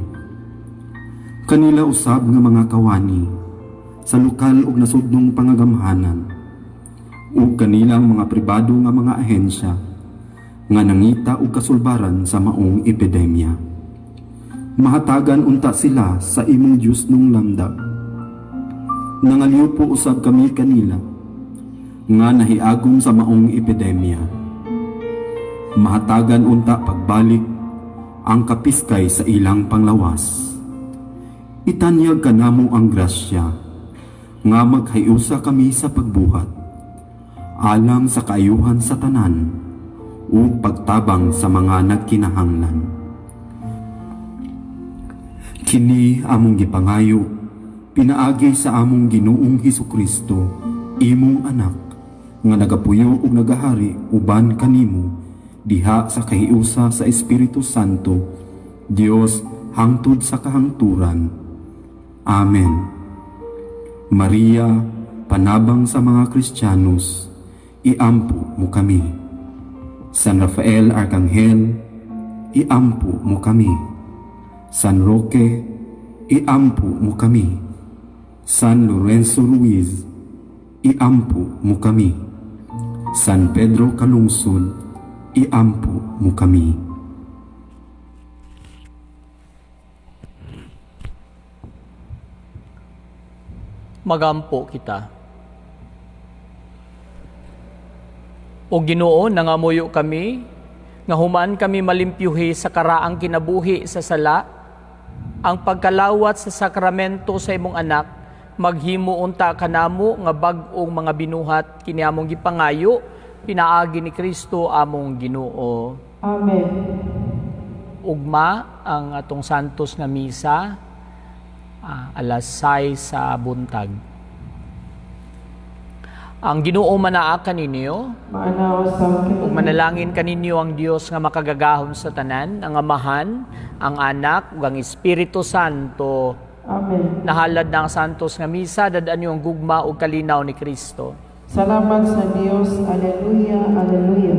S5: Kanila usab nga mga kawani sa lokal ug nasudnong pangagamhanan ug kanilang mga pribado nga mga ahensya nga nangita og kasulbaran sa maong epidemya. Mahatagan unta sila sa imong Dios nung lamdag. Nangalyupo usab kami kanila nga nahiagom sa maong epidemya. Mahatagan unta pagbalik ang kapiskay sa ilang panglawas. Itanyag kanamo ang grasya nga maghayusa kami sa pagbuhat alang sa kaayuhan sa tanan o pagtabang sa mga nagkinahanglan. Kini among gipangayo pinaagi sa among Ginoong Hesukristo, imong anak nga nagapuyo ug nagahari uban kanimo diha sa kahiusa sa Espiritu Santo, Dios hangtod sa kahangturan. Amen. Maria, panabang sa mga Kristiyanos, iampo mo kami. San Rafael Arcangel, iampo mo kami. San Roque, iampo mo kami. San Lorenzo Ruiz, iampo mo kami. San Pedro Calungsod, iampo mo kami.
S3: Magampo kita. O Ginoo, nangamuyo kami, nga human kami malimpyuhi sa karaang kinabuhi sa sala, ang pagkalawat sa sakramento sa imong anak, maghimo unta kanamo nga bag-ong mga binuhat kini among gipangayo, pinaagi ni Kristo among Ginoo.
S1: Amen.
S3: Ugma ang atong santos nga misa, alas 6 sa buntag. Ang Ginoo manaa kaninyo,
S1: Maanaw sa
S3: ug manalangin kaninyo ang Dios nga makagagahom sa tanan, ang Amahan, ang Anak, ug ang Espiritu Santo.
S1: Amen.
S3: Nahalad na ang santos nga misa, dadaan niyo ang gugma ug kalinaw ni Kristo.
S1: Salamat sa Dios. Alleluia, alleluia.